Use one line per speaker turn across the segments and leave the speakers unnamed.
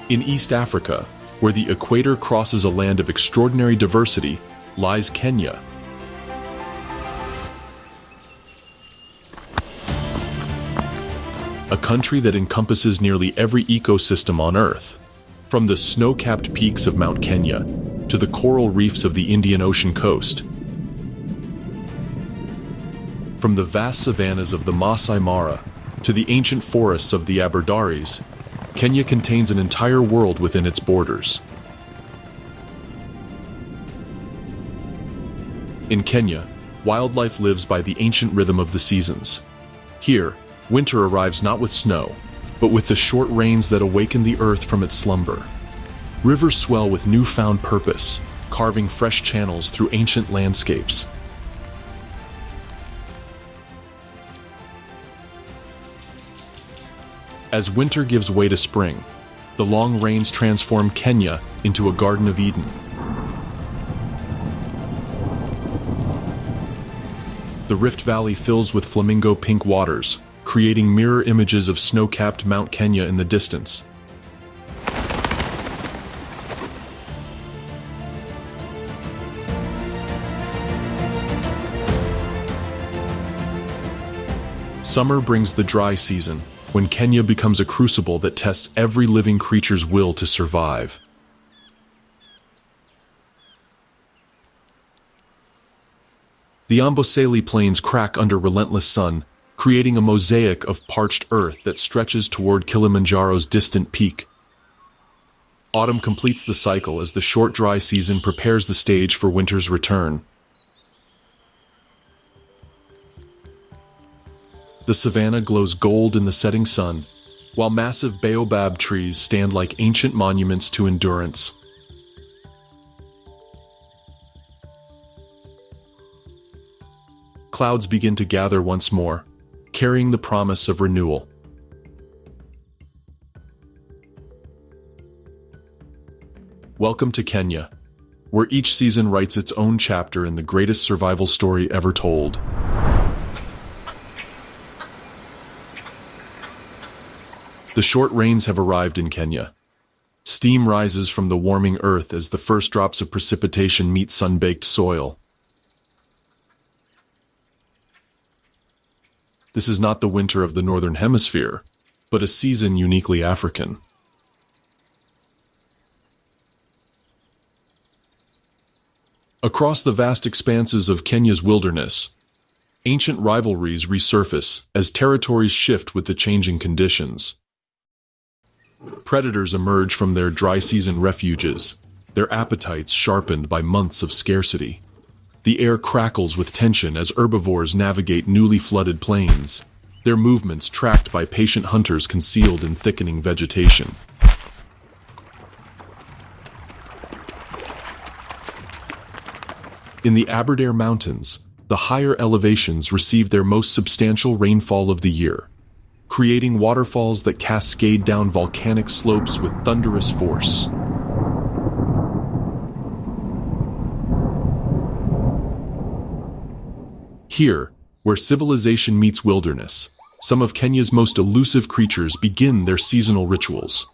In East Africa, where the equator crosses a land of extraordinary diversity, lies Kenya. A country that encompasses nearly every ecosystem on Earth, from the snow-capped peaks of Mount Kenya to the coral reefs of the Indian Ocean coast. From the vast savannas of the Masai Mara to the ancient forests of the Aberdaris, Kenya contains an entire world within its borders. In Kenya, wildlife lives by the ancient rhythm of the seasons. Here, winter arrives not with snow, but with the short rains that awaken the earth from its slumber. Rivers swell with newfound purpose, carving fresh channels through ancient landscapes. As winter gives way to spring, the long rains transform Kenya into a Garden of Eden. The Rift Valley fills with flamingo-pink waters, creating mirror images of snow-capped Mount Kenya in the distance. Summer brings the dry season, when Kenya becomes a crucible that tests every living creature's will to survive. The Amboseli Plains crack under relentless sun, creating a mosaic of parched earth that stretches toward Kilimanjaro's distant peak. Autumn completes the cycle as the short dry season prepares the stage for winter's return. The savanna glows gold in the setting sun, while massive baobab trees stand like ancient monuments to endurance. Clouds begin to gather once more, carrying the promise of renewal. Welcome to Kenya, where each season writes its own chapter in the greatest survival story ever told. The short rains have arrived in Kenya. Steam rises from the warming earth as the first drops of precipitation meet sun-baked soil. This is not the winter of the Northern Hemisphere, but a season uniquely African. Across the vast expanses of Kenya's wilderness, ancient rivalries resurface as territories shift with the changing conditions. Predators emerge from their dry season refuges, their appetites sharpened by months of scarcity. The air crackles with tension as herbivores navigate newly flooded plains, their movements tracked by patient hunters concealed in thickening vegetation. In the Aberdare Mountains, the higher elevations receive their most substantial rainfall of the year, creating waterfalls that cascade down volcanic slopes with thunderous force. Here, where civilization meets wilderness, some of Kenya's most elusive creatures begin their seasonal rituals.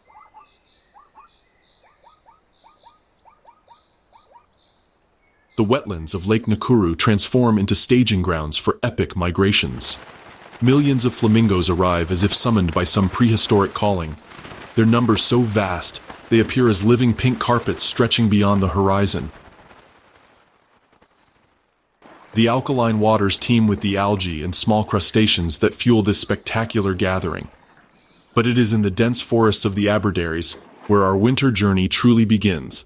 The wetlands of Lake Nakuru transform into staging grounds for epic migrations. Millions of flamingos arrive as if summoned by some prehistoric calling. Their numbers so vast, they appear as living pink carpets stretching beyond the horizon. The alkaline waters teem with the algae and small crustaceans that fuel this spectacular gathering. But it is in the dense forests of the Aberdaris where our winter journey truly begins.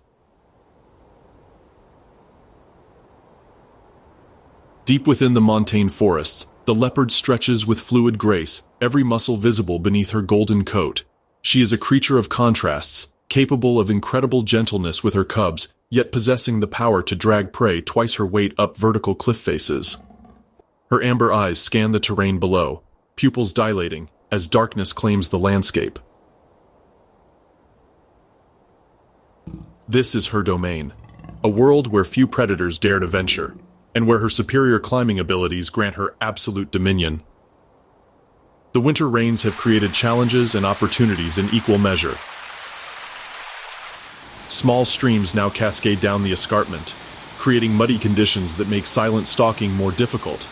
Deep within the montane forests, the leopard stretches with fluid grace, every muscle visible beneath her golden coat. She is a creature of contrasts, capable of incredible gentleness with her cubs, yet possessing the power to drag prey twice her weight up vertical cliff faces. Her amber eyes scan the terrain below, pupils dilating, as darkness claims the landscape. This is her domain, a world where few predators dare to venture, and where her superior climbing abilities grant her absolute dominion. The winter rains have created challenges and opportunities in equal measure. Small streams now cascade down the escarpment, creating muddy conditions that make silent stalking more difficult.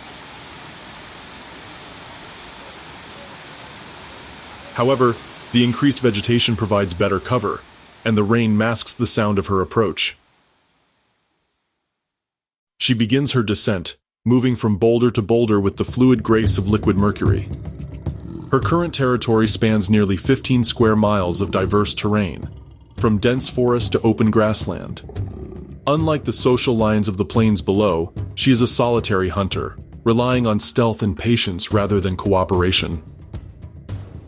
However, the increased vegetation provides better cover, and the rain masks the sound of her approach. She begins her descent, moving from boulder to boulder with the fluid grace of liquid mercury. Her current territory spans nearly 15 square miles of diverse terrain, from dense forest to open grassland. Unlike the social lions of the plains below, she is a solitary hunter, relying on stealth and patience rather than cooperation.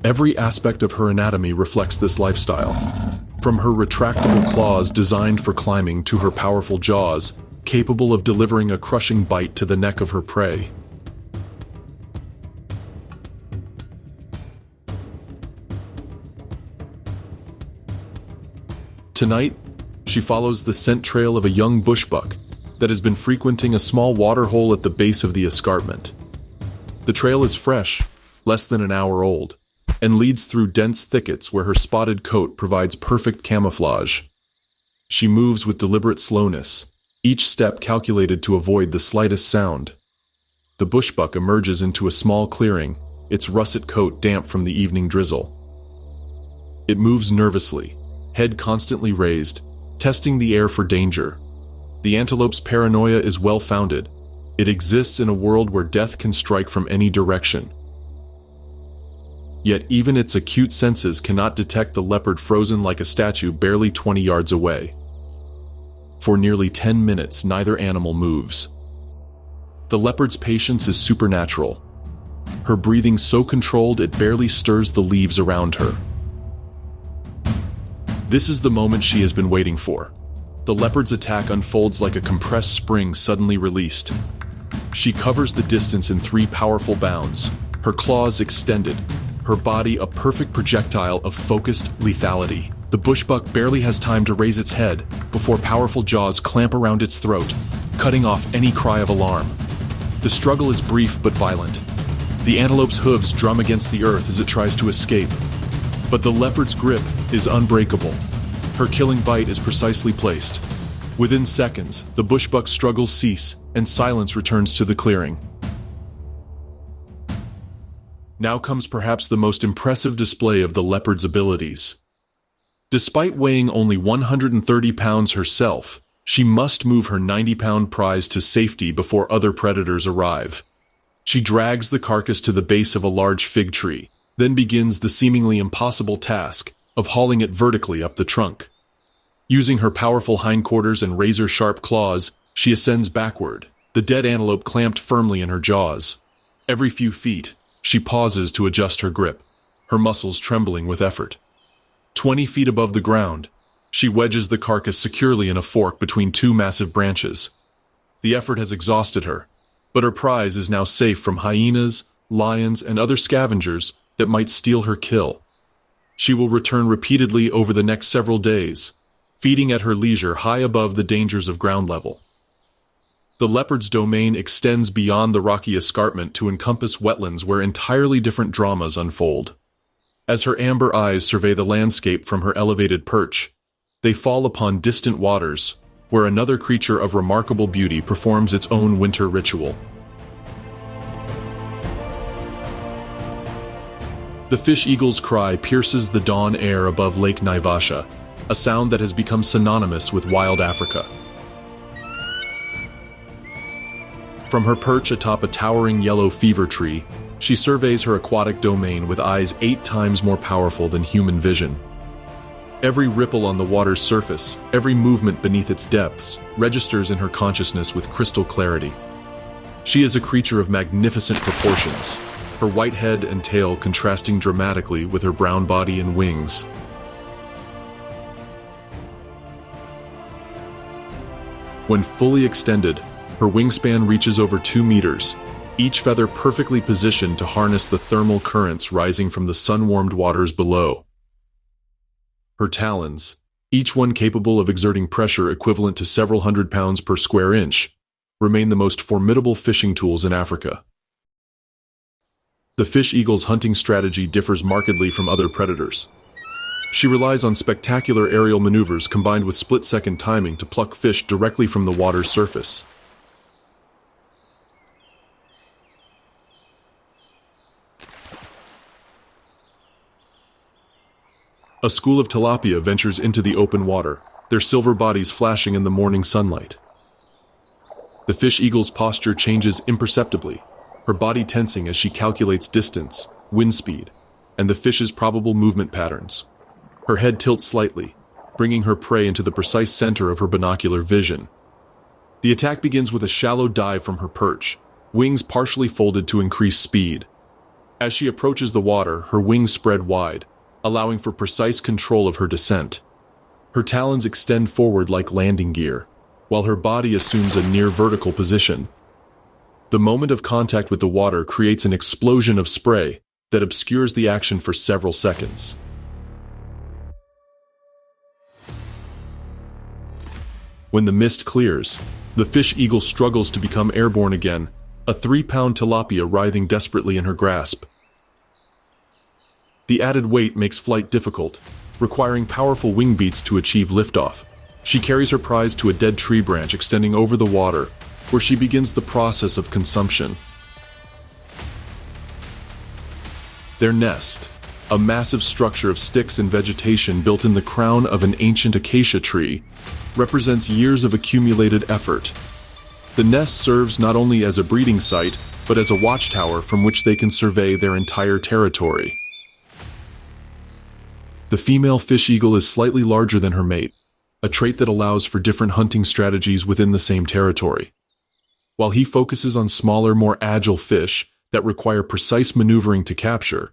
Every aspect of her anatomy reflects this lifestyle, from her retractable claws designed for climbing to her powerful jaws, capable of delivering a crushing bite to the neck of her prey. Tonight, she follows the scent trail of a young bushbuck that has been frequenting a small waterhole at the base of the escarpment. The trail is fresh, less than an hour old, and leads through dense thickets where her spotted coat provides perfect camouflage. She moves with deliberate slowness, each step calculated to avoid the slightest sound. The bushbuck emerges into a small clearing, its russet coat damp from the evening drizzle. It moves nervously, head constantly raised, testing the air for danger. The antelope's paranoia is well-founded. It exists in a world where death can strike from any direction. Yet even its acute senses cannot detect the leopard frozen like a statue barely 20 yards away. For nearly 10 minutes, neither animal moves. The leopard's patience is supernatural. Her breathing so controlled it barely stirs the leaves around her. This is the moment she has been waiting for. The leopard's attack unfolds like a compressed spring suddenly released. She covers the distance in 3 powerful bounds, her claws extended, her body a perfect projectile of focused lethality. The bushbuck barely has time to raise its head before powerful jaws clamp around its throat, cutting off any cry of alarm. The struggle is brief but violent. The antelope's hooves drum against the earth as it tries to escape. But the leopard's grip is unbreakable. Her killing bite is precisely placed. Within seconds, the bushbuck's struggles cease and silence returns to the clearing. Now comes perhaps the most impressive display of the leopard's abilities. Despite weighing only 130 pounds herself, she must move her 90-pound prize to safety before other predators arrive. She drags the carcass to the base of a large fig tree, then begins the seemingly impossible task of hauling it vertically up the trunk. Using her powerful hindquarters and razor-sharp claws, she ascends backward, the dead antelope clamped firmly in her jaws. Every few feet, she pauses to adjust her grip, her muscles trembling with effort. 20 feet above the ground, she wedges the carcass securely in a fork between 2 massive branches. The effort has exhausted her, but her prize is now safe from hyenas, lions, and other scavengers that might steal her kill. She will return repeatedly over the next several days, feeding at her leisure high above the dangers of ground level. The leopard's domain extends beyond the rocky escarpment to encompass wetlands where entirely different dramas unfold. As her amber eyes survey the landscape from her elevated perch, they fall upon distant waters, where another creature of remarkable beauty performs its own winter ritual. The fish eagle's cry pierces the dawn air above Lake Naivasha, a sound that has become synonymous with wild Africa. From her perch atop a towering yellow fever tree, she surveys her aquatic domain with eyes 8 times more powerful than human vision. Every ripple on the water's surface, every movement beneath its depths, registers in her consciousness with crystal clarity. She is a creature of magnificent proportions, her white head and tail contrasting dramatically with her brown body and wings. When fully extended, her wingspan reaches over 2 meters, each feather perfectly positioned to harness the thermal currents rising from the sun-warmed waters below. Her talons, each one capable of exerting pressure equivalent to several hundred pounds per square inch, remain the most formidable fishing tools in Africa. The fish eagle's hunting strategy differs markedly from other predators. She relies on spectacular aerial maneuvers combined with split-second timing to pluck fish directly from the water's surface. A school of tilapia ventures into the open water, their silver bodies flashing in the morning sunlight. The fish eagle's posture changes imperceptibly, her body tensing as she calculates distance, wind speed, and the fish's probable movement patterns. Her head tilts slightly, bringing her prey into the precise center of her binocular vision. The attack begins with a shallow dive from her perch, wings partially folded to increase speed. As she approaches the water, her wings spread wide, allowing for precise control of her descent. Her talons extend forward like landing gear, while her body assumes a near-vertical position. The moment of contact with the water creates an explosion of spray that obscures the action for several seconds. When the mist clears, the fish eagle struggles to become airborne again, a 3-pound tilapia writhing desperately in her grasp. The added weight makes flight difficult, requiring powerful wing beats to achieve liftoff. She carries her prize to a dead tree branch extending over the water, where she begins the process of consumption. Their nest, a massive structure of sticks and vegetation built in the crown of an ancient acacia tree, represents years of accumulated effort. The nest serves not only as a breeding site, but as a watchtower from which they can survey their entire territory. The female fish eagle is slightly larger than her mate, a trait that allows for different hunting strategies within the same territory. While he focuses on smaller, more agile fish that require precise maneuvering to capture,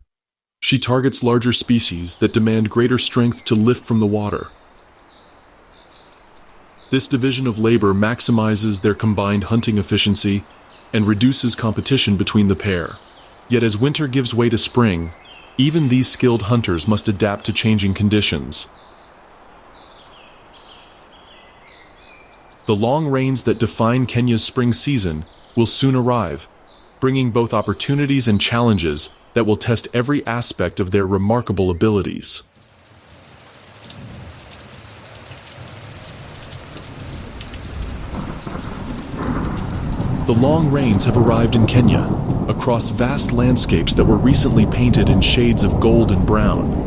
she targets larger species that demand greater strength to lift from the water. This division of labor maximizes their combined hunting efficiency and reduces competition between the pair. Yet as winter gives way to spring, even these skilled hunters must adapt to changing conditions. The long rains that define Kenya's spring season will soon arrive, bringing both opportunities and challenges that will test every aspect of their remarkable abilities. The long rains have arrived in Kenya, across vast landscapes that were recently painted in shades of gold and brown.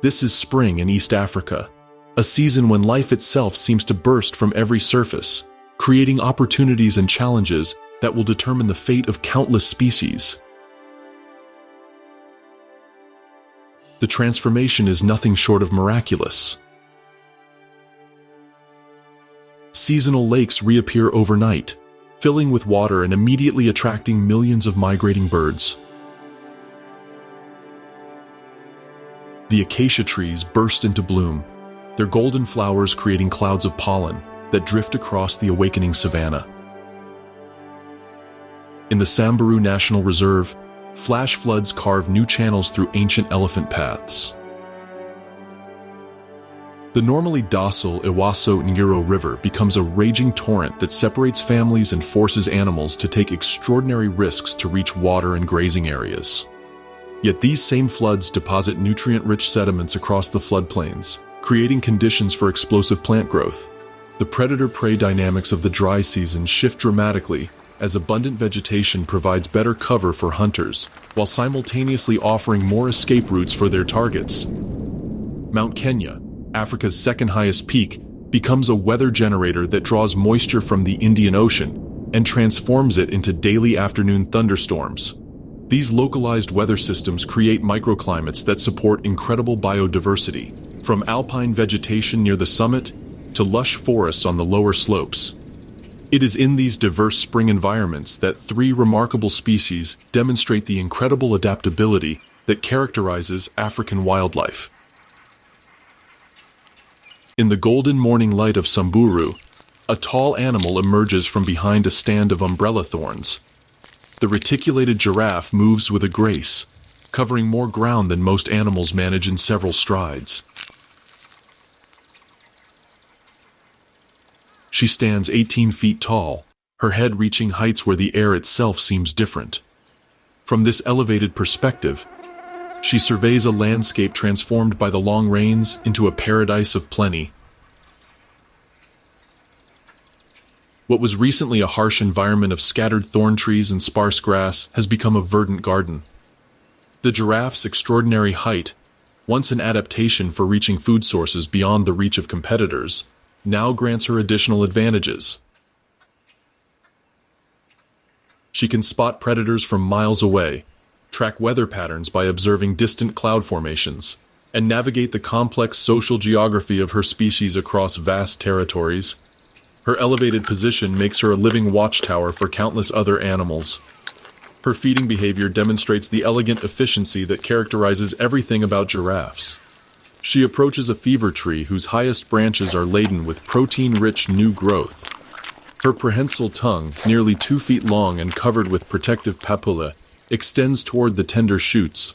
This is spring in East Africa, a season when life itself seems to burst from every surface, creating opportunities and challenges that will determine the fate of countless species. The transformation is nothing short of miraculous. Seasonal lakes reappear overnight, filling with water and immediately attracting millions of migrating birds. The acacia trees burst into bloom, their golden flowers creating clouds of pollen that drift across the awakening savanna. In the Samburu National Reserve, flash floods carve new channels through ancient elephant paths. The normally docile Ewaso Ngiro River becomes a raging torrent that separates families and forces animals to take extraordinary risks to reach water and grazing areas. Yet these same floods deposit nutrient-rich sediments across the floodplains, creating conditions for explosive plant growth. The predator-prey dynamics of the dry season shift dramatically as abundant vegetation provides better cover for hunters, while simultaneously offering more escape routes for their targets. Mount Kenya, Africa's second highest peak, becomes a weather generator that draws moisture from the Indian Ocean and transforms it into daily afternoon thunderstorms. These localized weather systems create microclimates that support incredible biodiversity, from alpine vegetation near the summit to lush forests on the lower slopes. It is in these diverse spring environments that 3 remarkable species demonstrate the incredible adaptability that characterizes African wildlife. In the golden morning light of Samburu, a tall animal emerges from behind a stand of umbrella thorns. The reticulated giraffe moves with a grace, covering more ground than most animals manage in several strides. She stands 18 feet tall, her head reaching heights where the air itself seems different. From this elevated perspective, she surveys a landscape transformed by the long rains into a paradise of plenty. What was recently a harsh environment of scattered thorn trees and sparse grass has become a verdant garden. The giraffe's extraordinary height, once an adaptation for reaching food sources beyond the reach of competitors, now grants her additional advantages. She can spot predators from miles away, track weather patterns by observing distant cloud formations, and navigate the complex social geography of her species across vast territories. Her elevated position makes her a living watchtower for countless other animals. Her feeding behavior demonstrates the elegant efficiency that characterizes everything about giraffes. She approaches a fever tree whose highest branches are laden with protein-rich new growth. Her prehensile tongue, nearly 2 feet long and covered with protective papillae, extends toward the tender shoots.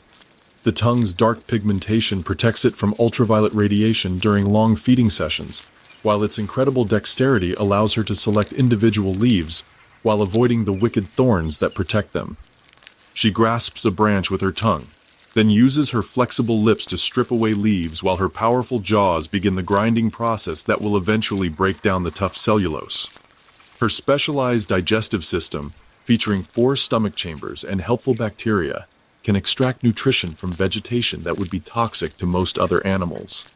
The tongue's dark pigmentation protects it from ultraviolet radiation during long feeding sessions, while its incredible dexterity allows her to select individual leaves while avoiding the wicked thorns that protect them. She grasps a branch with her tongue, then uses her flexible lips to strip away leaves while her powerful jaws begin the grinding process that will eventually break down the tough cellulose. Her specialized digestive system, featuring 4 stomach chambers and helpful bacteria, can extract nutrition from vegetation that would be toxic to most other animals.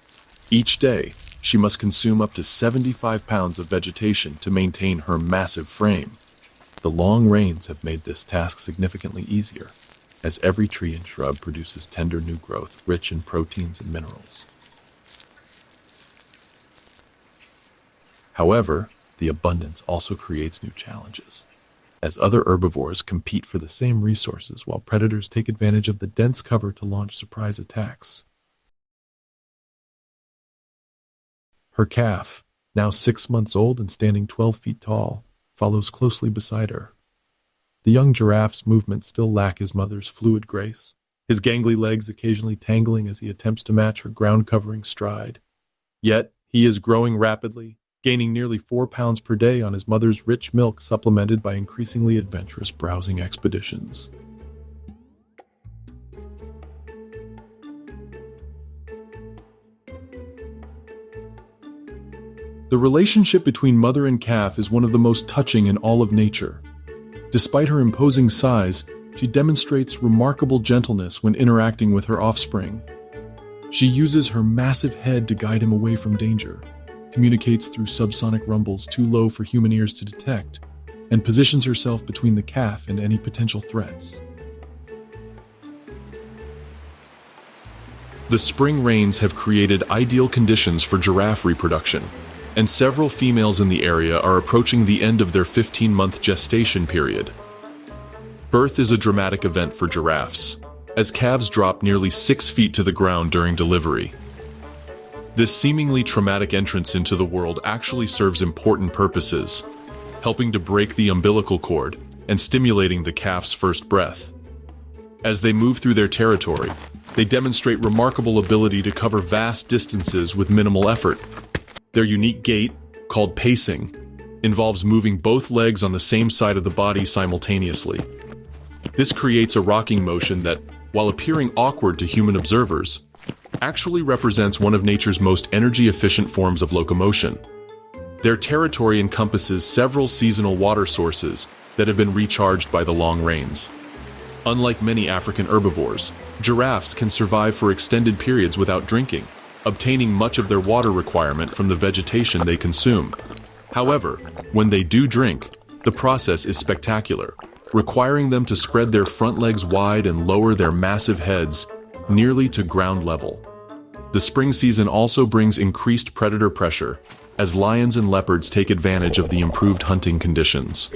Each day, she must consume up to 75 pounds of vegetation to maintain her massive frame. The long rains have made this task significantly easier, as every tree and shrub produces tender new growth rich in proteins and minerals. However, the abundance also creates new challenges, as other herbivores compete for the same resources while predators take advantage of the dense cover to launch surprise attacks. Her calf, now 6 months old and standing 12 feet tall, follows closely beside her. The young giraffe's movements still lack his mother's fluid grace, his gangly legs occasionally tangling as he attempts to match her ground-covering stride. Yet, he is growing rapidly, gaining nearly 4 pounds per day on his mother's rich milk supplemented by increasingly adventurous browsing expeditions. The relationship between mother and calf is one of the most touching in all of nature. Despite her imposing size, she demonstrates remarkable gentleness when interacting with her offspring. She uses her massive head to guide him away from danger, communicates through subsonic rumbles too low for human ears to detect, and positions herself between the calf and any potential threats. The spring rains have created ideal conditions for giraffe reproduction, and several females in the area are approaching the end of their 15-month gestation period. Birth is a dramatic event for giraffes, as calves drop nearly 6 feet to the ground during delivery. This seemingly traumatic entrance into the world actually serves important purposes, helping to break the umbilical cord and stimulating the calf's first breath. As they move through their territory, they demonstrate remarkable ability to cover vast distances with minimal effort. Their unique gait, called pacing, involves moving both legs on the same side of the body simultaneously. This creates a rocking motion that, while appearing awkward to human observers, actually represents one of nature's most energy-efficient forms of locomotion. Their territory encompasses several seasonal water sources that have been recharged by the long rains. Unlike many African herbivores, giraffes can survive for extended periods without drinking, obtaining much of their water requirement from the vegetation they consume. However, when they do drink, the process is spectacular, requiring them to spread their front legs wide and lower their massive heads nearly to ground level. The spring season also brings increased predator pressure, as lions and leopards take advantage of the improved hunting conditions.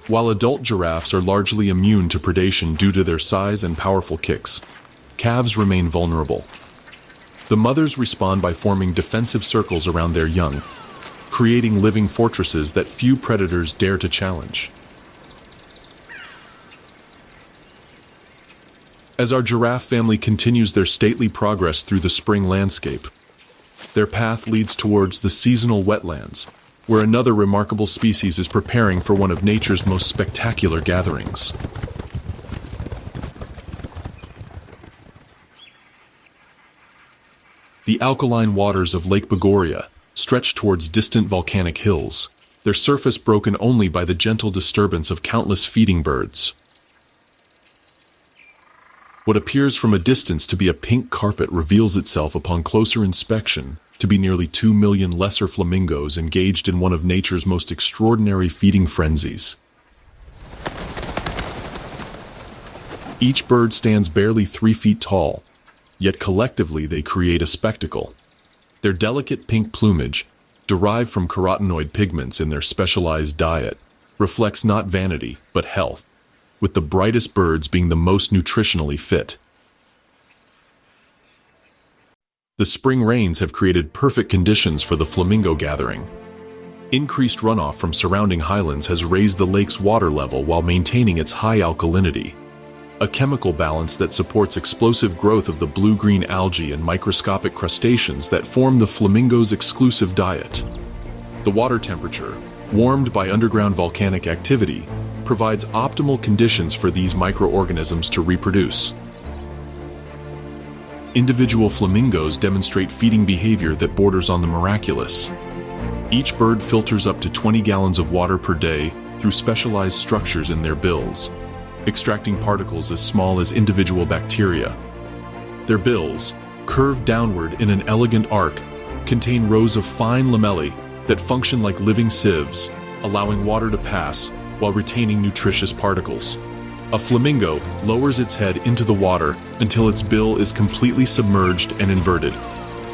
While adult giraffes are largely immune to predation due to their size and powerful kicks, calves remain vulnerable. The mothers respond by forming defensive circles around their young, creating living fortresses that few predators dare to challenge. As our giraffe family continues their stately progress through the spring landscape, Their path leads towards the seasonal wetlands, where another remarkable species is preparing for one of nature's most spectacular gatherings. The alkaline waters of Lake Bogoria stretch towards distant volcanic hills, their surface broken only by the gentle disturbance of countless feeding birds. What appears from a distance to be a pink carpet reveals itself upon closer inspection to be nearly 2 million lesser flamingos engaged in one of nature's most extraordinary feeding frenzies. Each bird stands barely 3 feet tall, yet collectively they create a spectacle. Their delicate pink plumage, derived from carotenoid pigments in their specialized diet, reflects not vanity, but health, with the brightest birds being the most nutritionally fit. The spring rains have created perfect conditions for the flamingo gathering. Increased runoff from surrounding highlands has raised the lake's water level while maintaining its high alkalinity, a chemical balance that supports explosive growth of the blue-green algae and microscopic crustaceans that form the flamingo's exclusive diet. The water temperature, warmed by underground volcanic activity, provides optimal conditions for these microorganisms to reproduce. Individual flamingos demonstrate feeding behavior that borders on the miraculous. Each bird filters up to 20 gallons of water per day through specialized structures in their bills, extracting particles as small as individual bacteria. Their bills, curved downward in an elegant arc, contain rows of fine lamellae that function like living sieves, allowing water to pass while retaining nutritious particles. A flamingo lowers its head into the water until its bill is completely submerged and inverted.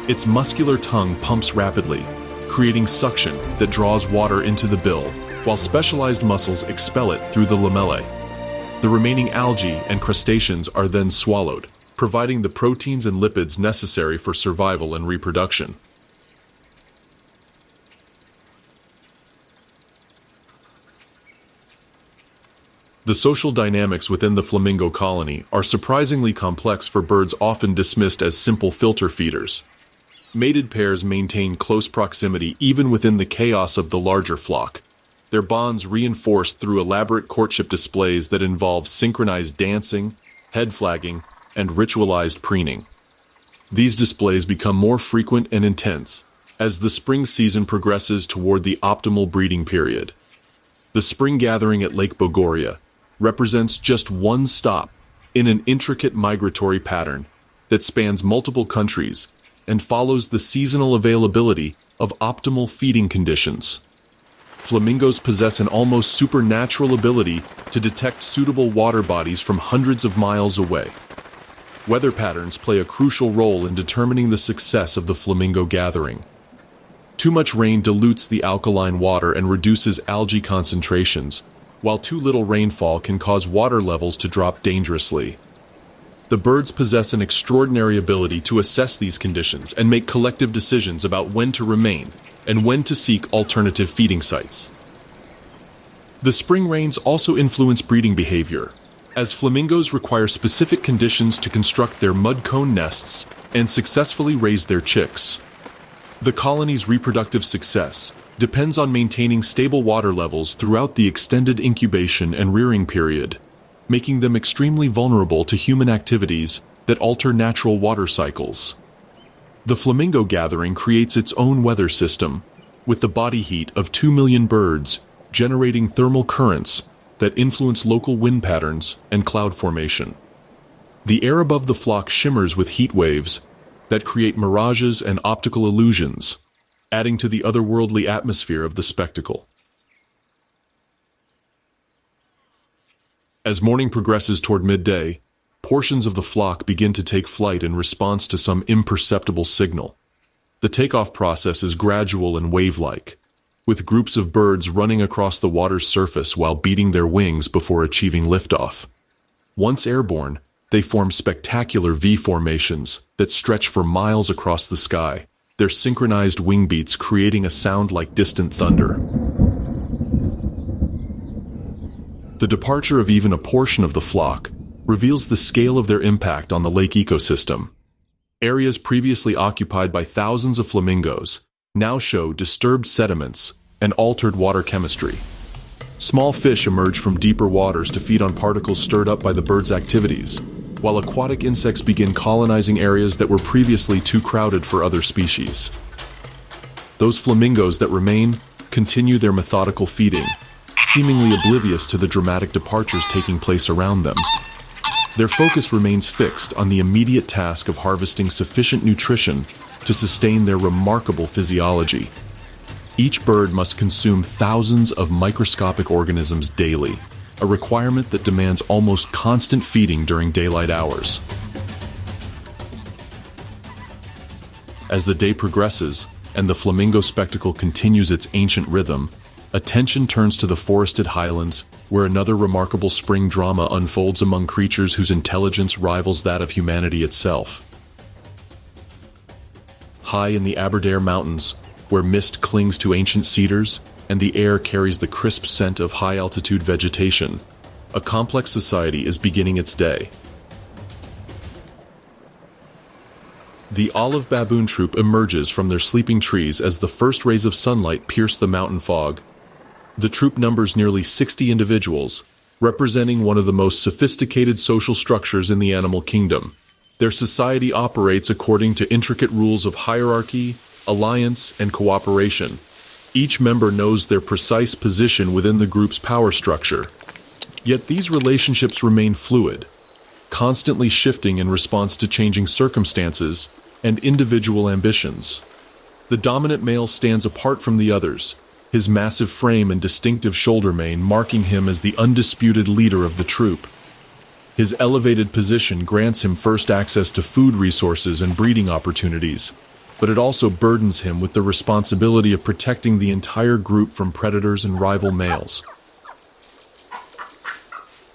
Its muscular tongue pumps rapidly, creating suction that draws water into the bill, while specialized muscles expel it through the lamellae. The remaining algae and crustaceans are then swallowed, providing the proteins and lipids necessary for survival and reproduction. The social dynamics within the flamingo colony are surprisingly complex for birds often dismissed as simple filter feeders. Mated pairs maintain close proximity even within the chaos of the larger flock, their bonds reinforced through elaborate courtship displays that involve synchronized dancing, head flagging, and ritualized preening. These displays become more frequent and intense as the spring season progresses toward the optimal breeding period. The spring gathering at Lake Bogoria represents just one stop in an intricate migratory pattern that spans multiple countries and follows the seasonal availability of optimal feeding conditions. Flamingos possess an almost supernatural ability to detect suitable water bodies from hundreds of miles away. Weather patterns play a crucial role in determining the success of the flamingo gathering. Too much rain dilutes the alkaline water and reduces algae concentrations, while too little rainfall can cause water levels to drop dangerously. The birds possess an extraordinary ability to assess these conditions and make collective decisions about when to remain and when to seek alternative feeding sites. The spring rains also influence breeding behavior, as flamingos require specific conditions to construct their mud cone nests and successfully raise their chicks. The colony's reproductive success depends on maintaining stable water levels throughout the extended incubation and rearing period, making them extremely vulnerable to human activities that alter natural water cycles. The flamingo gathering creates its own weather system, with the body heat of 2 million birds generating thermal currents that influence local wind patterns and cloud formation. The air above the flock shimmers with heat waves that create mirages and optical illusions, adding to the otherworldly atmosphere of the spectacle. As morning progresses toward midday, portions of the flock begin to take flight in response to some imperceptible signal. The takeoff process is gradual and wave-like, with groups of birds running across the water's surface while beating their wings before achieving liftoff. Once airborne, they form spectacular V formations that stretch for miles across the sky, their synchronized wing beats creating a sound like distant thunder. The departure of even a portion of the flock reveals the scale of their impact on the lake ecosystem. Areas previously occupied by thousands of flamingos now show disturbed sediments and altered water chemistry. Small fish emerge from deeper waters to feed on particles stirred up by the birds' activities, while aquatic insects begin colonizing areas that were previously too crowded for other species. Those flamingos that remain continue their methodical feeding, seemingly oblivious to the dramatic departures taking place around them. Their focus remains fixed on the immediate task of harvesting sufficient nutrition to sustain their remarkable physiology. Each bird must consume thousands of microscopic organisms daily, a requirement that demands almost constant feeding during daylight hours. As the day progresses and the flamingo spectacle continues its ancient rhythm, attention turns to the forested highlands, where another remarkable spring drama unfolds among creatures whose intelligence rivals that of humanity itself. High in the Aberdare Mountains, where mist clings to ancient cedars and the air carries the crisp scent of high-altitude vegetation, a complex society is beginning its day. The olive baboon troop emerges from their sleeping trees as the first rays of sunlight pierce the mountain fog. The troop numbers nearly 60 individuals, representing one of the most sophisticated social structures in the animal kingdom. Their society operates according to intricate rules of hierarchy, alliance, and cooperation. Each member knows their precise position within the group's power structure. Yet these relationships remain fluid, constantly shifting in response to changing circumstances and individual ambitions. The dominant male stands apart from the others, his massive frame and distinctive shoulder mane marking him as the undisputed leader of the troop. His elevated position grants him first access to food resources and breeding opportunities, but it also burdens him with the responsibility of protecting the entire group from predators and rival males.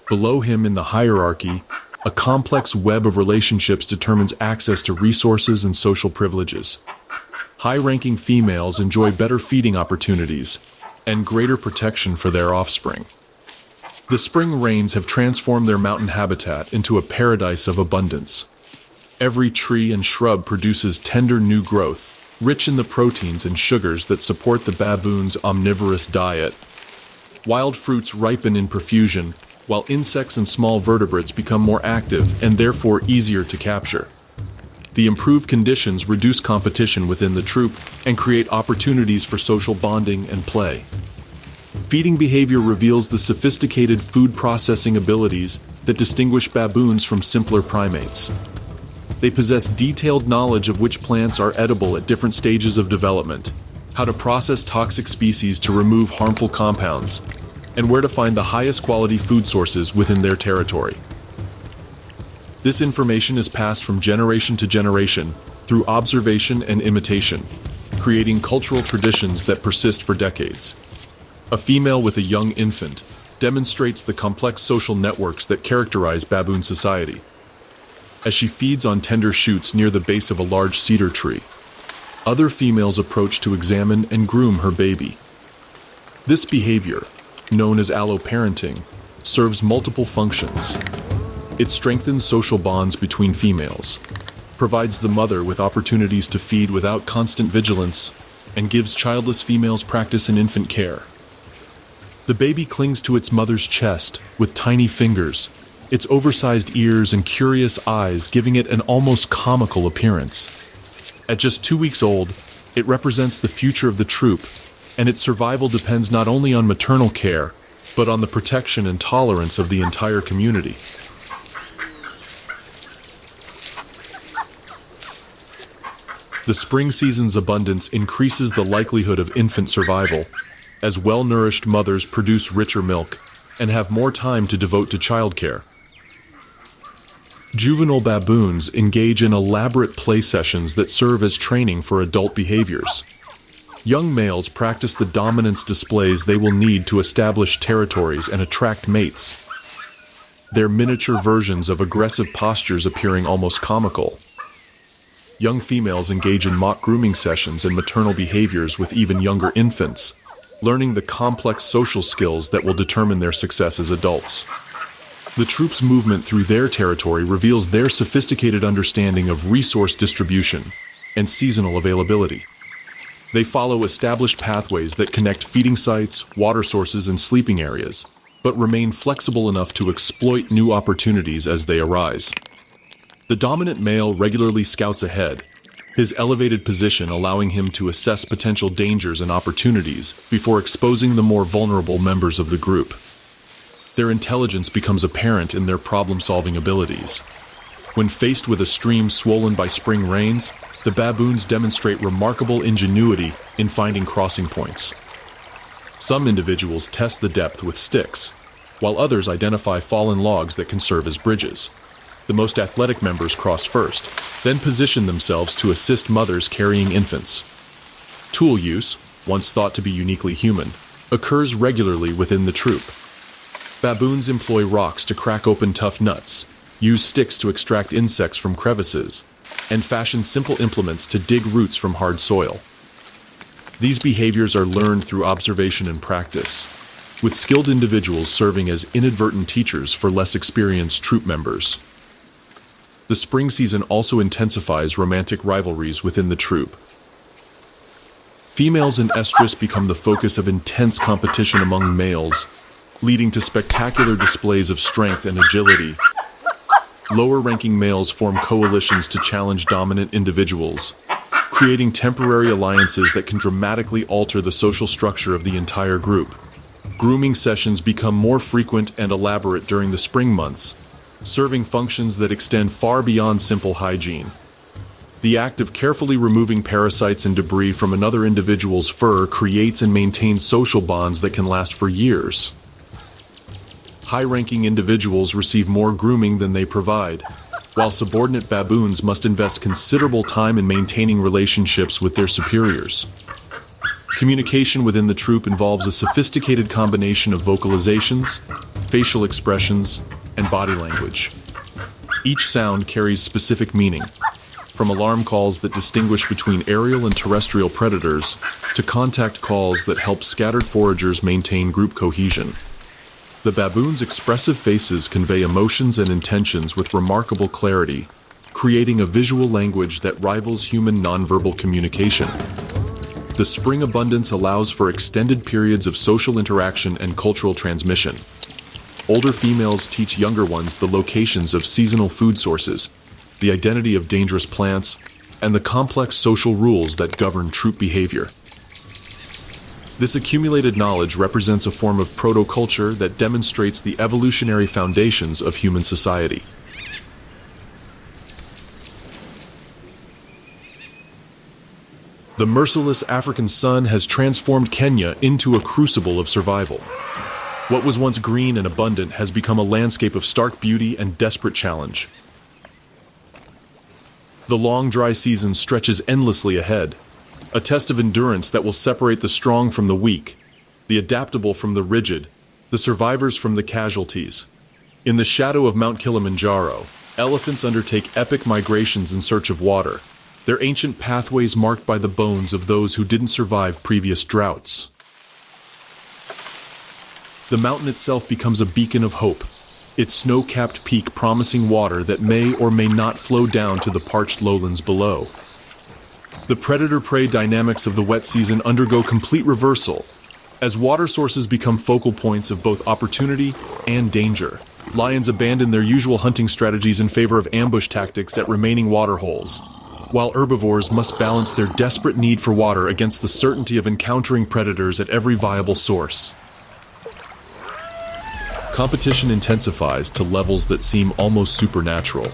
Below him in the hierarchy, a complex web of relationships determines access to resources and social privileges. High-ranking females enjoy better feeding opportunities and greater protection for their offspring. The spring rains have transformed their mountain habitat into a paradise of abundance. Every tree and shrub produces tender new growth, rich in the proteins and sugars that support the baboon's omnivorous diet. Wild fruits ripen in profusion, while insects and small vertebrates become more active and therefore easier to capture. The improved conditions reduce competition within the troop and create opportunities for social bonding and play. Feeding behavior reveals the sophisticated food processing abilities that distinguish baboons from simpler primates. They possess detailed knowledge of which plants are edible at different stages of development, how to process toxic species to remove harmful compounds, and where to find the highest quality food sources within their territory. This information is passed from generation to generation through observation and imitation, creating cultural traditions that persist for decades. A female with a young infant demonstrates the complex social networks that characterize baboon society. As she feeds on tender shoots near the base of a large cedar tree, other females approach to examine and groom her baby. This behavior, known as alloparenting, serves multiple functions. It strengthens social bonds between females, provides the mother with opportunities to feed without constant vigilance, and gives childless females practice in infant care. The baby clings to its mother's chest with tiny fingers, its oversized ears and curious eyes giving it an almost comical appearance. At just 2 weeks old, it represents the future of the troop, and its survival depends not only on maternal care, but on the protection and tolerance of the entire community. The spring season's abundance increases the likelihood of infant survival, as well-nourished mothers produce richer milk and have more time to devote to childcare. Juvenile baboons engage in elaborate play sessions that serve as training for adult behaviors. Young males practice the dominance displays they will need to establish territories and attract mates, their miniature versions of aggressive postures appearing almost comical. Young females engage in mock grooming sessions and maternal behaviors with even younger infants, learning the complex social skills that will determine their success as adults. The troops' movement through their territory reveals their sophisticated understanding of resource distribution and seasonal availability. They follow established pathways that connect feeding sites, water sources, and sleeping areas, but remain flexible enough to exploit new opportunities as they arise. The dominant male regularly scouts ahead, his elevated position allowing him to assess potential dangers and opportunities before exposing the more vulnerable members of the group. Their intelligence becomes apparent in their problem-solving abilities. When faced with a stream swollen by spring rains, the baboons demonstrate remarkable ingenuity in finding crossing points. Some individuals test the depth with sticks, while others identify fallen logs that can serve as bridges. The most athletic members cross first, then position themselves to assist mothers carrying infants. Tool use, once thought to be uniquely human, occurs regularly within the troop. Baboons employ rocks to crack open tough nuts, use sticks to extract insects from crevices, and fashion simple implements to dig roots from hard soil. These behaviors are learned through observation and practice, with skilled individuals serving as inadvertent teachers for less experienced troop members. The spring season also intensifies romantic rivalries within the troop. Females in estrus become the focus of intense competition among males, leading to spectacular displays of strength and agility. Lower-ranking males form coalitions to challenge dominant individuals, creating temporary alliances that can dramatically alter the social structure of the entire group. Grooming sessions become more frequent and elaborate during the spring months, serving functions that extend far beyond simple hygiene. The act of carefully removing parasites and debris from another individual's fur creates and maintains social bonds that can last for years. High-ranking individuals receive more grooming than they provide, while subordinate baboons must invest considerable time in maintaining relationships with their superiors. Communication within the troop involves a sophisticated combination of vocalizations, facial expressions, and body language. Each sound carries specific meaning, from alarm calls that distinguish between aerial and terrestrial predators to contact calls that help scattered foragers maintain group cohesion. The baboons' expressive faces convey emotions and intentions with remarkable clarity, creating a visual language that rivals human nonverbal communication. The spring abundance allows for extended periods of social interaction and cultural transmission. Older females teach younger ones the locations of seasonal food sources, the identity of dangerous plants, and the complex social rules that govern troop behavior. This accumulated knowledge represents a form of proto-culture that demonstrates the evolutionary foundations of human society. The merciless African sun has transformed Kenya into a crucible of survival. What was once green and abundant has become a landscape of stark beauty and desperate challenge. The long dry season stretches endlessly ahead, a test of endurance that will separate the strong from the weak, the adaptable from the rigid, the survivors from the casualties. In the shadow of Mount Kilimanjaro, elephants undertake epic migrations in search of water, their ancient pathways marked by the bones of those who didn't survive previous droughts. The mountain itself becomes a beacon of hope, its snow-capped peak promising water that may or may not flow down to the parched lowlands below. The predator-prey dynamics of the wet season undergo complete reversal, as water sources become focal points of both opportunity and danger. Lions abandon their usual hunting strategies in favor of ambush tactics at remaining water holes, while herbivores must balance their desperate need for water against the certainty of encountering predators at every viable source. Competition intensifies to levels that seem almost supernatural.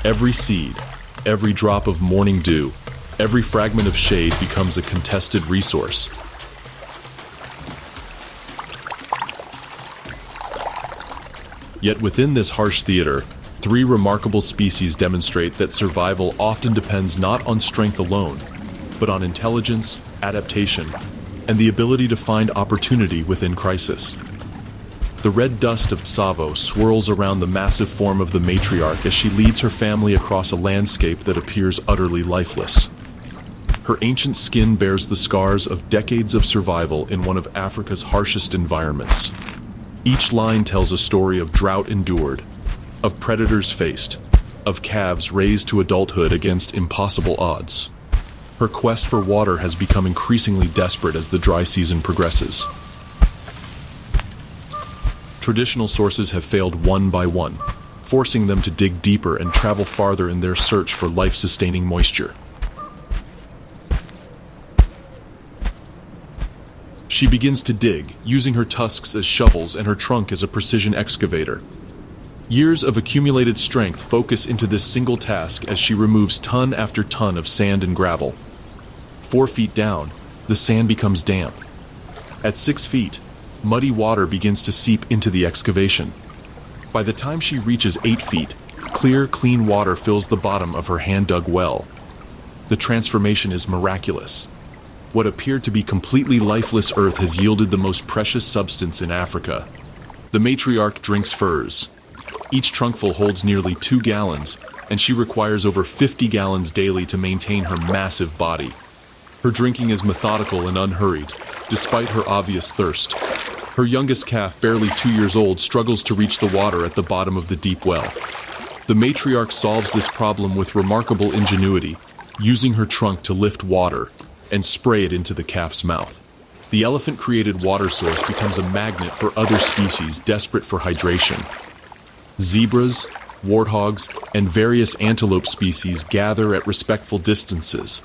Every seed, every drop of morning dew, every fragment of shade becomes a contested resource. Yet within this harsh theater, three remarkable species demonstrate that survival often depends not on strength alone, but on intelligence, adaptation, and the ability to find opportunity within crisis. The red dust of Tsavo swirls around the massive form of the matriarch as she leads her family across a landscape that appears utterly lifeless. Her ancient skin bears the scars of decades of survival in one of Africa's harshest environments. Each line tells a story of drought endured, of predators faced, of calves raised to adulthood against impossible odds. Her quest for water has become increasingly desperate as the dry season progresses. Traditional sources have failed one by one, forcing them to dig deeper and travel farther in their search for life-sustaining moisture. She begins to dig, using her tusks as shovels and her trunk as a precision excavator. Years of accumulated strength focus into this single task as she removes ton after ton of sand and gravel. 4 feet down, the sand becomes damp. At 6 feet, muddy water begins to seep into the excavation. By the time she reaches 8 feet, clear, clean water fills the bottom of her hand-dug well. The transformation is miraculous. What appeared to be completely lifeless earth has yielded the most precious substance in Africa. The matriarch drinks furs. Each trunkful holds nearly 2 gallons, and she requires over 50 gallons daily to maintain her massive body. Her drinking is methodical and unhurried, despite her obvious thirst. Her youngest calf, barely 2 years old, struggles to reach the water at the bottom of the deep well. The matriarch solves this problem with remarkable ingenuity, using her trunk to lift water and spray it into the calf's mouth. The elephant-created water source becomes a magnet for other species desperate for hydration. Zebras, warthogs, and various antelope species gather at respectful distances,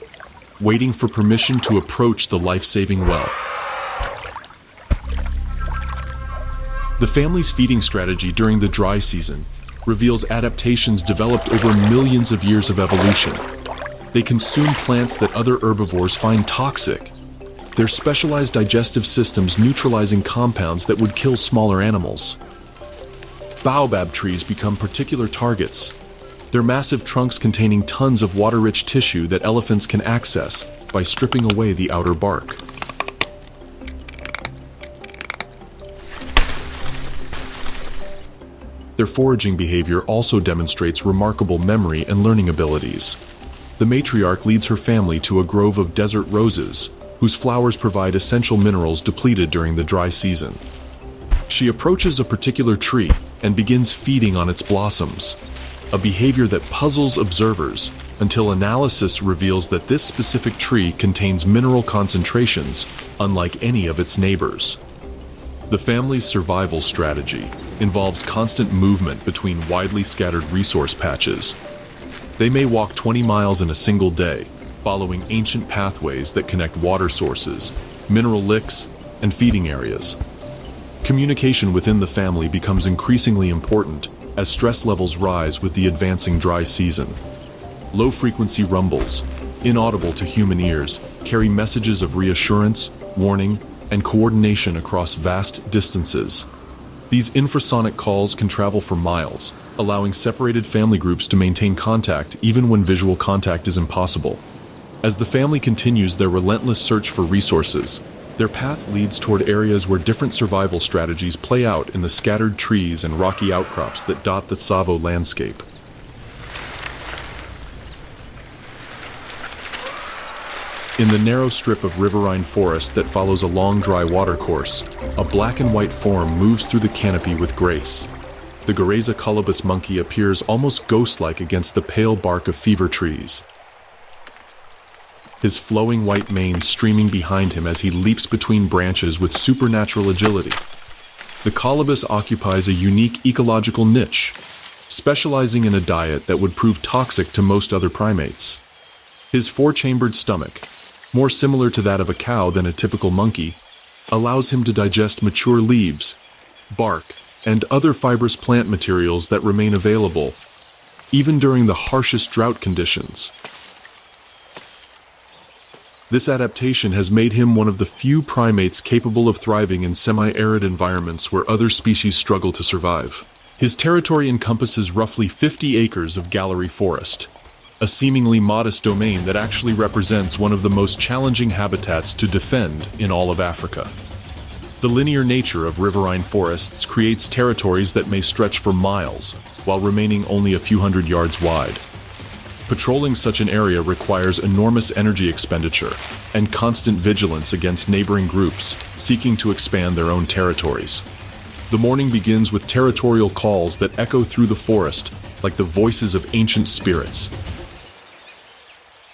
waiting for permission to approach the life-saving well. The family's feeding strategy during the dry season reveals adaptations developed over millions of years of evolution. They consume plants that other herbivores find toxic, their specialized digestive systems neutralizing compounds that would kill smaller animals. Baobab trees become particular targets, their massive trunks containing tons of water-rich tissue that elephants can access by stripping away the outer bark. Their foraging behavior also demonstrates remarkable memory and learning abilities. The matriarch leads her family to a grove of desert roses, whose flowers provide essential minerals depleted during the dry season. She approaches a particular tree and begins feeding on its blossoms, a behavior that puzzles observers until analysis reveals that this specific tree contains mineral concentrations unlike any of its neighbors. The family's survival strategy involves constant movement between widely scattered resource patches. They may walk 20 miles in a single day, following ancient pathways that connect water sources, mineral licks, and feeding areas. Communication within the family becomes increasingly important as stress levels rise with the advancing dry season. Low-frequency rumbles, inaudible to human ears, carry messages of reassurance, warning, and coordination across vast distances. These infrasonic calls can travel for miles, allowing separated family groups to maintain contact even when visual contact is impossible. As the family continues their relentless search for resources, their path leads toward areas where different survival strategies play out in the scattered trees and rocky outcrops that dot the Tsavo landscape. In the narrow strip of riverine forest that follows a long dry watercourse, a black and white form moves through the canopy with grace. The Gareza colobus monkey appears almost ghost-like against the pale bark of fever trees, his flowing white mane streaming behind him as he leaps between branches with supernatural agility. The colobus occupies a unique ecological niche, specializing in a diet that would prove toxic to most other primates. His four-chambered stomach, more similar to that of a cow than a typical monkey, allows him to digest mature leaves, bark, and other fibrous plant materials that remain available, even during the harshest drought conditions. This adaptation has made him one of the few primates capable of thriving in semi-arid environments where other species struggle to survive. His territory encompasses roughly 50 acres of gallery forest, a seemingly modest domain that actually represents one of the most challenging habitats to defend in all of Africa. The linear nature of riverine forests creates territories that may stretch for miles, while remaining only a few hundred yards wide. Patrolling such an area requires enormous energy expenditure and constant vigilance against neighboring groups seeking to expand their own territories. The morning begins with territorial calls that echo through the forest like the voices of ancient spirits.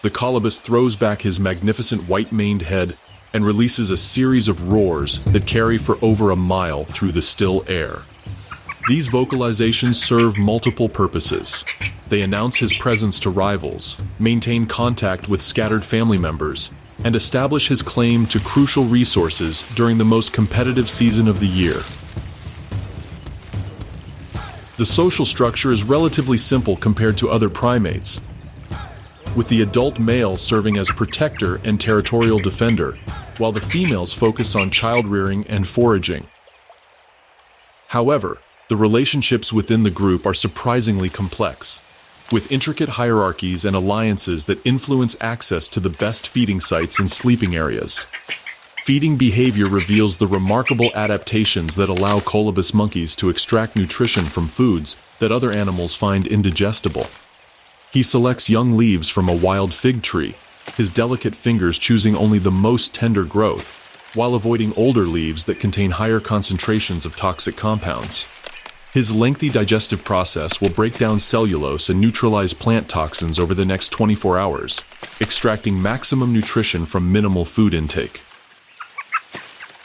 The colobus throws back his magnificent white-maned head and releases a series of roars that carry for over a mile through the still air. These vocalizations serve multiple purposes. They announce his presence to rivals, maintain contact with scattered family members, and establish his claim to crucial resources during the most competitive season of the year. The social structure is relatively simple compared to other primates, with the adult male serving as protector and territorial defender, while the females focus on child-rearing and foraging. However, the relationships within the group are surprisingly complex, with intricate hierarchies and alliances that influence access to the best feeding sites and sleeping areas. Feeding behavior reveals the remarkable adaptations that allow colobus monkeys to extract nutrition from foods that other animals find indigestible. He selects young leaves from a wild fig tree, his delicate fingers choosing only the most tender growth, while avoiding older leaves that contain higher concentrations of toxic compounds. His lengthy digestive process will break down cellulose and neutralize plant toxins over the next 24 hours, extracting maximum nutrition from minimal food intake.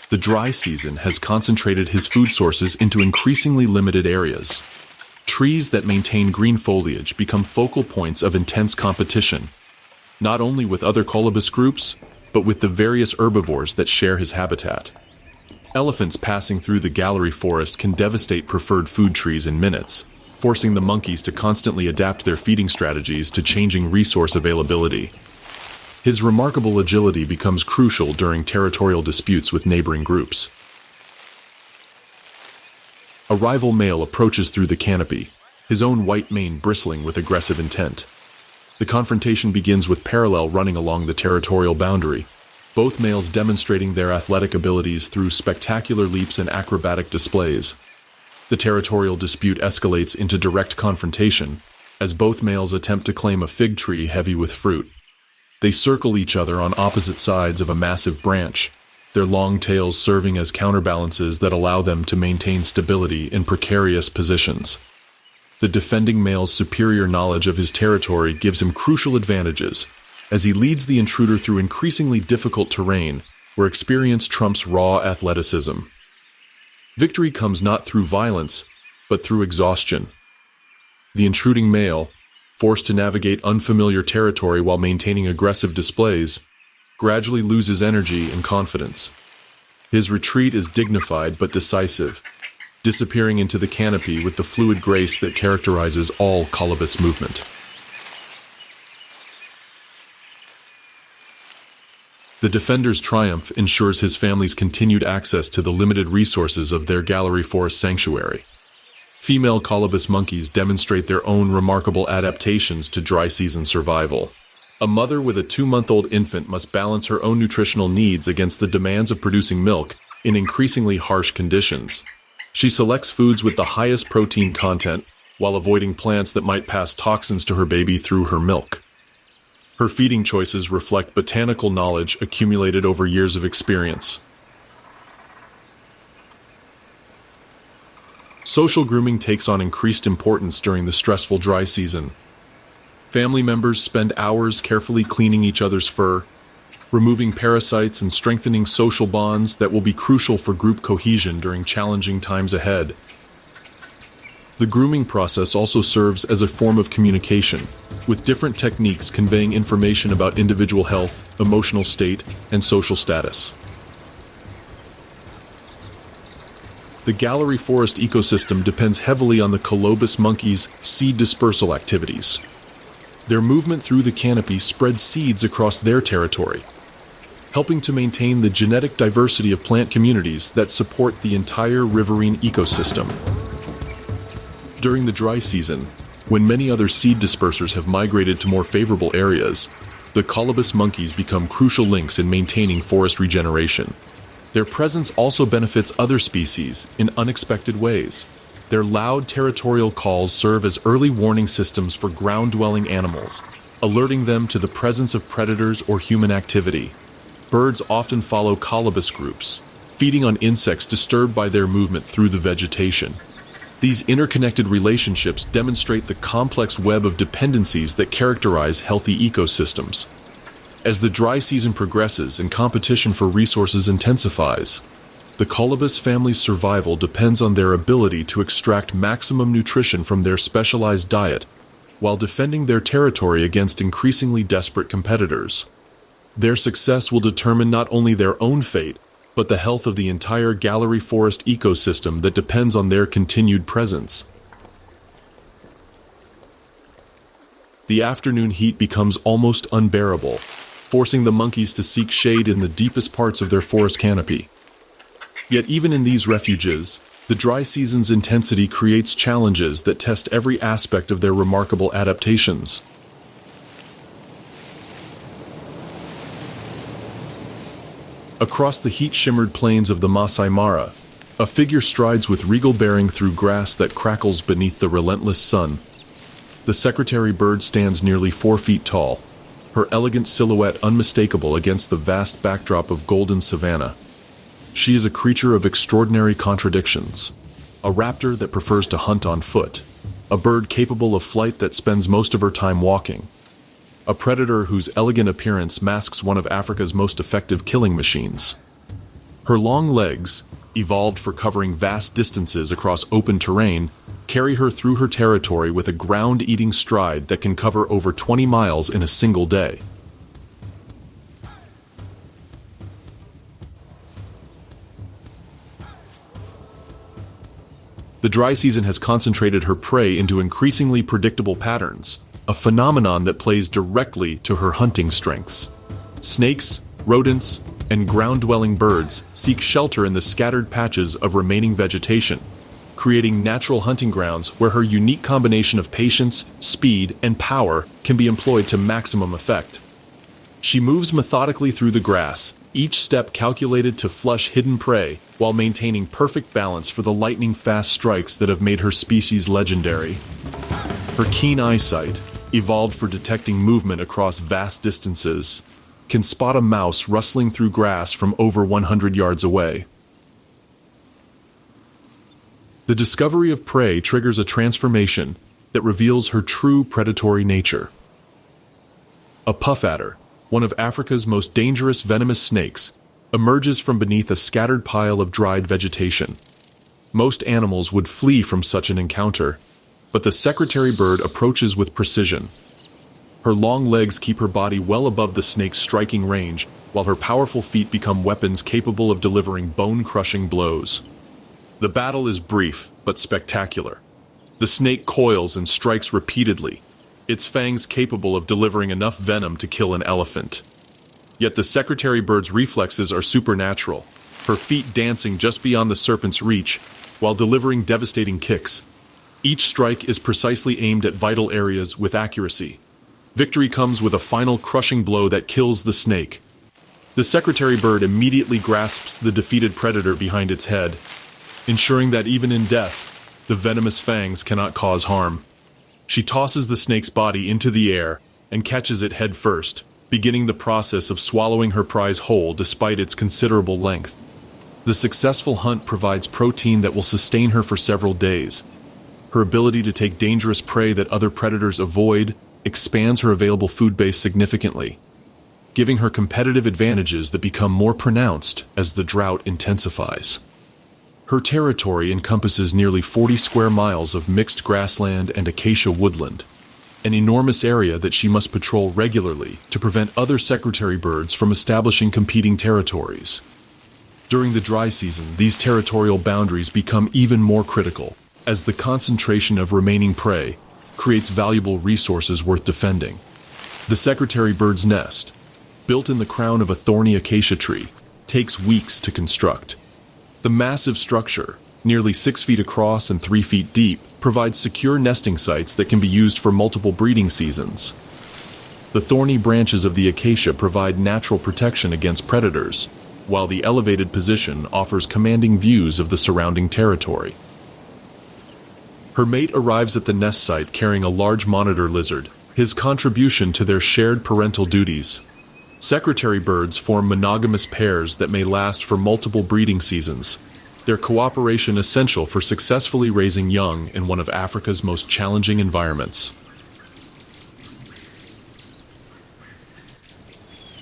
The dry season has concentrated his food sources into increasingly limited areas. Trees that maintain green foliage become focal points of intense competition, not only with other colobus groups, but with the various herbivores that share his habitat. Elephants passing through the gallery forest can devastate preferred food trees in minutes, forcing the monkeys to constantly adapt their feeding strategies to changing resource availability. His remarkable agility becomes crucial during territorial disputes with neighboring groups. A rival male approaches through the canopy, his own white mane bristling with aggressive intent. The confrontation begins with parallel running along the territorial boundary, both males demonstrating their athletic abilities through spectacular leaps and acrobatic displays. The territorial dispute escalates into direct confrontation, as both males attempt to claim a fig tree heavy with fruit. They circle each other on opposite sides of a massive branch, their long tails serving as counterbalances that allow them to maintain stability in precarious positions. The defending male's superior knowledge of his territory gives him crucial advantages, as he leads the intruder through increasingly difficult terrain where experience trumps raw athleticism. Victory comes not through violence, but through exhaustion. The intruding male, forced to navigate unfamiliar territory while maintaining aggressive displays, gradually loses energy and confidence. His retreat is dignified but decisive, disappearing into the canopy with the fluid grace that characterizes all colobus movement. The defender's triumph ensures his family's continued access to the limited resources of their gallery forest sanctuary. Female colobus monkeys demonstrate their own remarkable adaptations to dry season survival. A mother with a 2-month-old infant must balance her own nutritional needs against the demands of producing milk in increasingly harsh conditions. She selects foods with the highest protein content while avoiding plants that might pass toxins to her baby through her milk. Her feeding choices reflect botanical knowledge accumulated over years of experience. Social grooming takes on increased importance during the stressful dry season. Family members spend hours carefully cleaning each other's fur, removing parasites and strengthening social bonds that will be crucial for group cohesion during challenging times ahead. The grooming process also serves as a form of communication, with different techniques conveying information about individual health, emotional state, and social status. The gallery forest ecosystem depends heavily on the colobus monkeys' seed dispersal activities. Their movement through the canopy spreads seeds across their territory, helping to maintain the genetic diversity of plant communities that support the entire riverine ecosystem. During the dry season, when many other seed dispersers have migrated to more favorable areas, the colobus monkeys become crucial links in maintaining forest regeneration. Their presence also benefits other species in unexpected ways. Their loud territorial calls serve as early warning systems for ground-dwelling animals, alerting them to the presence of predators or human activity. Birds often follow colobus groups, feeding on insects disturbed by their movement through the vegetation. These interconnected relationships demonstrate the complex web of dependencies that characterize healthy ecosystems. As the dry season progresses and competition for resources intensifies, the colobus family's survival depends on their ability to extract maximum nutrition from their specialized diet while defending their territory against increasingly desperate competitors. Their success will determine not only their own fate, but the health of the entire gallery forest ecosystem that depends on their continued presence. The afternoon heat becomes almost unbearable, forcing the monkeys to seek shade in the deepest parts of their forest canopy. Yet even in these refuges, the dry season's intensity creates challenges that test every aspect of their remarkable adaptations. Across the heat-shimmered plains of the Masai Mara, a figure strides with regal bearing through grass that crackles beneath the relentless sun. The secretary bird stands nearly 4 feet tall, her elegant silhouette unmistakable against the vast backdrop of golden savanna. She is a creature of extraordinary contradictions, a raptor that prefers to hunt on foot, a bird capable of flight that spends most of her time walking, a predator whose elegant appearance masks one of Africa's most effective killing machines. Her long legs, evolved for covering vast distances across open terrain, carry her through her territory with a ground-eating stride that can cover over 20 miles in a single day. The dry season has concentrated her prey into increasingly predictable patterns, a phenomenon that plays directly to her hunting strengths. Snakes, rodents, and ground-dwelling birds seek shelter in the scattered patches of remaining vegetation, creating natural hunting grounds where her unique combination of patience, speed, and power can be employed to maximum effect. She moves methodically through the grass, each step calculated to flush hidden prey, while maintaining perfect balance for the lightning-fast strikes that have made her species legendary. Her keen eyesight, evolved for detecting movement across vast distances, can spot a mouse rustling through grass from over 100 yards away. The discovery of prey triggers a transformation that reveals her true predatory nature. A puff adder, one of Africa's most dangerous venomous snakes, emerges from beneath a scattered pile of dried vegetation. Most animals would flee from such an encounter, but the secretary bird approaches with precision. Her long legs keep her body well above the snake's striking range, while her powerful feet become weapons capable of delivering bone-crushing blows. The battle is brief, but spectacular. The snake coils and strikes repeatedly, its fangs capable of delivering enough venom to kill an elephant. Yet the secretary bird's reflexes are supernatural, her feet dancing just beyond the serpent's reach, while delivering devastating kicks. Each strike is precisely aimed at vital areas with accuracy. Victory comes with a final crushing blow that kills the snake. The secretary bird immediately grasps the defeated predator behind its head, ensuring that even in death, the venomous fangs cannot cause harm. She tosses the snake's body into the air and catches it head first, beginning the process of swallowing her prize whole despite its considerable length. The successful hunt provides protein that will sustain her for several days. Her ability to take dangerous prey that other predators avoid expands her available food base significantly, giving her competitive advantages that become more pronounced as the drought intensifies. Her territory encompasses nearly 40 square miles of mixed grassland and acacia woodland, an enormous area that she must patrol regularly to prevent other secretary birds from establishing competing territories. During the dry season, these territorial boundaries become even more critical, as the concentration of remaining prey creates valuable resources worth defending. The secretary bird's nest, built in the crown of a thorny acacia tree, takes weeks to construct. The massive structure, nearly 6 feet across and 3 feet deep, provides secure nesting sites that can be used for multiple breeding seasons. The thorny branches of the acacia provide natural protection against predators, while the elevated position offers commanding views of the surrounding territory. Her mate arrives at the nest site carrying a large monitor lizard, his contribution to their shared parental duties. Secretary birds form monogamous pairs that may last for multiple breeding seasons. Their cooperation essential for successfully raising young in one of Africa's most challenging environments.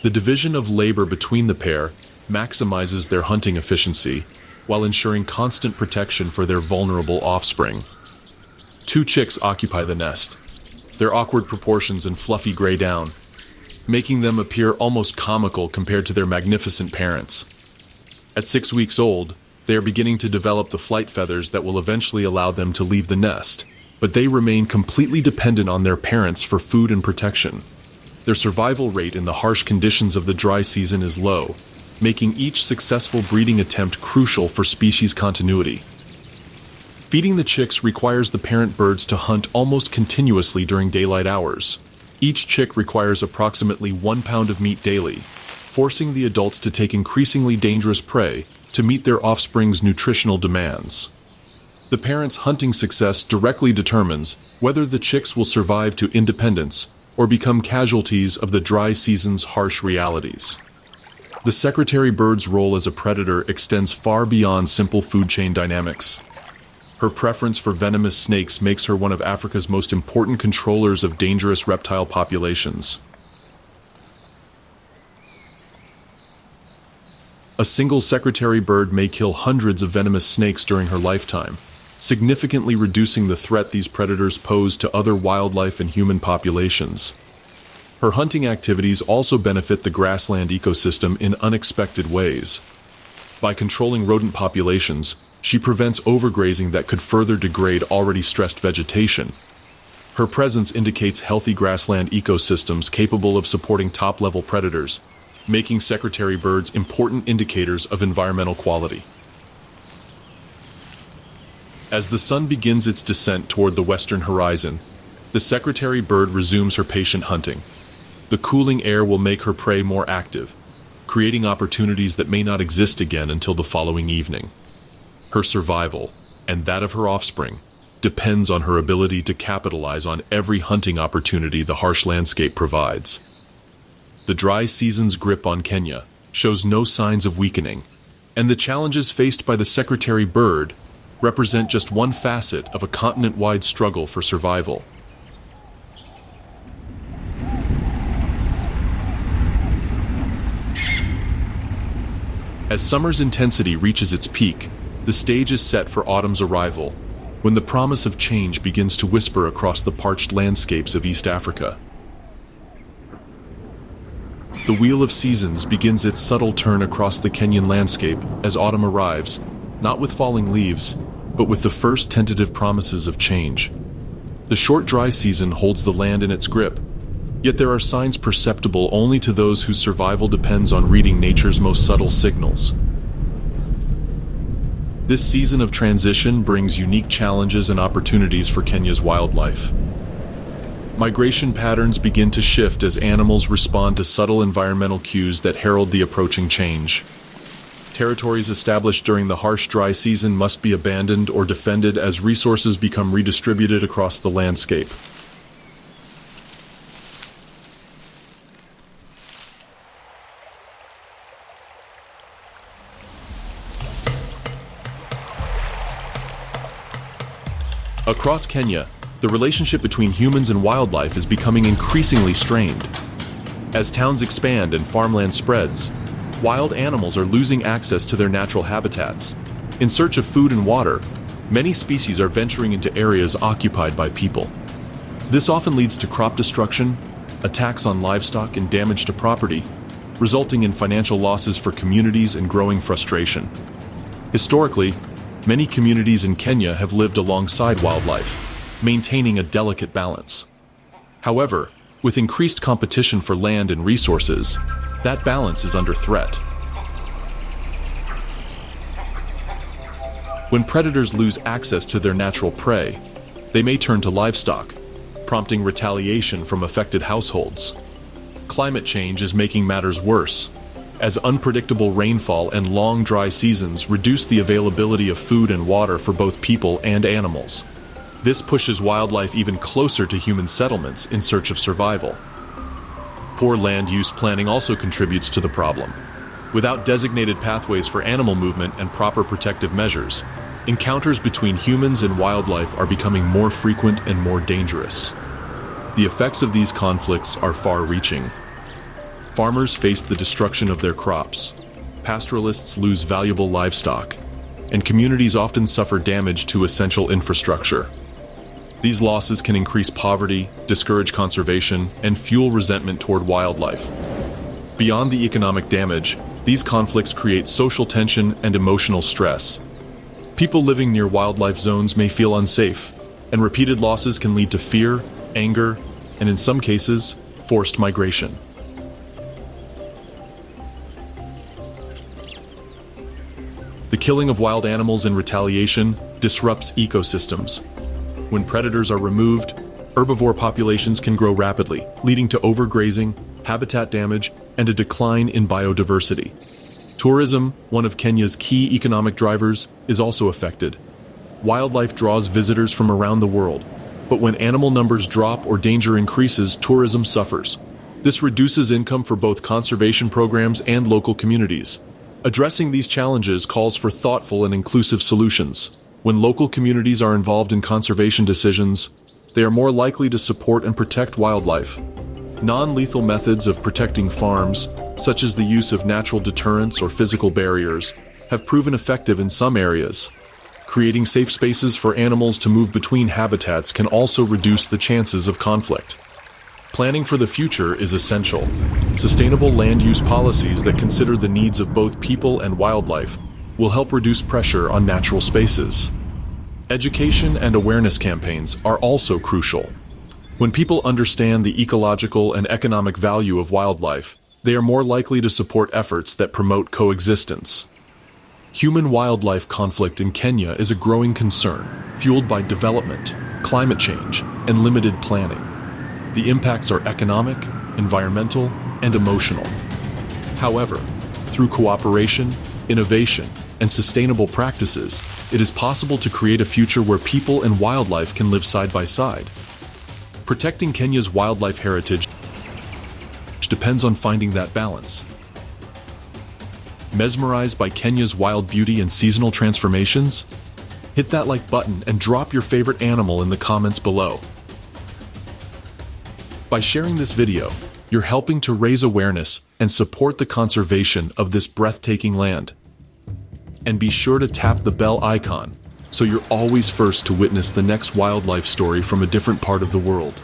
The division of labor between the pair maximizes their hunting efficiency while ensuring constant protection for their vulnerable offspring. Two chicks occupy the nest, their awkward proportions and fluffy gray down, making them appear almost comical compared to their magnificent parents. At 6 weeks old, they are beginning to develop the flight feathers that will eventually allow them to leave the nest, but they remain completely dependent on their parents for food and protection. Their survival rate in the harsh conditions of the dry season is low, making each successful breeding attempt crucial for species continuity. Feeding the chicks requires the parent birds to hunt almost continuously during daylight hours. Each chick requires approximately 1 pound of meat daily, forcing the adults to take increasingly dangerous prey to meet their offspring's nutritional demands. The parent's hunting success directly determines whether the chicks will survive to independence or become casualties of the dry season's harsh realities. The secretary bird's role as a predator extends far beyond simple food chain dynamics. Her preference for venomous snakes makes her one of Africa's most important controllers of dangerous reptile populations. A single secretary bird may kill hundreds of venomous snakes during her lifetime, significantly reducing the threat these predators pose to other wildlife and human populations. Her hunting activities also benefit the grassland ecosystem in unexpected ways. By controlling rodent populations, she prevents overgrazing that could further degrade already stressed vegetation. Her presence indicates healthy grassland ecosystems capable of supporting top-level predators, making secretary birds important indicators of environmental quality. As the sun begins its descent toward the western horizon, the secretary bird resumes her patient hunting. The cooling air will make her prey more active, creating opportunities that may not exist again until the following evening. Her survival, and that of her offspring, depends on her ability to capitalize on every hunting opportunity the harsh landscape provides. The dry season's grip on Kenya shows no signs of weakening, and the challenges faced by the secretary bird represent just one facet of a continent-wide struggle for survival. As summer's intensity reaches its peak, the stage is set for autumn's arrival, when the promise of change begins to whisper across the parched landscapes of East Africa. The Wheel of Seasons begins its subtle turn across the Kenyan landscape as autumn arrives, not with falling leaves, but with the first tentative promises of change. The short dry season holds the land in its grip, yet there are signs perceptible only to those whose survival depends on reading nature's most subtle signals. This season of transition brings unique challenges and opportunities for Kenya's wildlife. Migration patterns begin to shift as animals respond to subtle environmental cues that herald the approaching change. Territories established during the harsh dry season must be abandoned or defended as resources become redistributed across the landscape. Across Kenya, the relationship between humans and wildlife is becoming increasingly strained. As towns expand and farmland spreads, wild animals are losing access to their natural habitats. In search of food and water, many species are venturing into areas occupied by people. This often leads to crop destruction, attacks on livestock, and damage to property, resulting in financial losses for communities and growing frustration. Historically, many communities in Kenya have lived alongside wildlife, maintaining a delicate balance. However, with increased competition for land and resources, that balance is under threat. When predators lose access to their natural prey, they may turn to livestock, prompting retaliation from affected households. Climate change is making matters worse, as unpredictable rainfall and long dry seasons reduce the availability of food and water for both people and animals. This pushes wildlife even closer to human settlements in search of survival. Poor land use planning also contributes to the problem. Without designated pathways for animal movement and proper protective measures, encounters between humans and wildlife are becoming more frequent and more dangerous. The effects of these conflicts are far-reaching. Farmers face the destruction of their crops, pastoralists lose valuable livestock, and communities often suffer damage to essential infrastructure. These losses can increase poverty, discourage conservation, and fuel resentment toward wildlife. Beyond the economic damage, these conflicts create social tension and emotional stress. People living near wildlife zones may feel unsafe, and repeated losses can lead to fear, anger, and in some cases, forced migration. The killing of wild animals in retaliation disrupts ecosystems. When predators are removed, herbivore populations can grow rapidly, leading to overgrazing, habitat damage, and a decline in biodiversity. Tourism, one of Kenya's key economic drivers, is also affected. Wildlife draws visitors from around the world, but when animal numbers drop or danger increases, tourism suffers. This reduces income for both conservation programs and local communities. Addressing these challenges calls for thoughtful and inclusive solutions. When local communities are involved in conservation decisions, they are more likely to support and protect wildlife. Non-lethal methods of protecting farms, such as the use of natural deterrents or physical barriers, have proven effective in some areas. Creating safe spaces for animals to move between habitats can also reduce the chances of conflict. Planning for the future is essential. Sustainable land use policies that consider the needs of both people and wildlife will help reduce pressure on natural spaces. Education and awareness campaigns are also crucial. When people understand the ecological and economic value of wildlife, they are more likely to support efforts that promote coexistence. Human-wildlife conflict in Kenya is a growing concern, fueled by development, climate change, and limited planning. The impacts are economic, environmental, and emotional. However, through cooperation, innovation, and sustainable practices, it is possible to create a future where people and wildlife can live side by side. Protecting Kenya's wildlife heritage depends on finding that balance. Mesmerized by Kenya's wild beauty and seasonal transformations? Hit that like button and drop your favorite animal in the comments below. By sharing this video, you're helping to raise awareness and support the conservation of this breathtaking land. And be sure to tap the bell icon so you're always first to witness the next wildlife story from a different part of the world.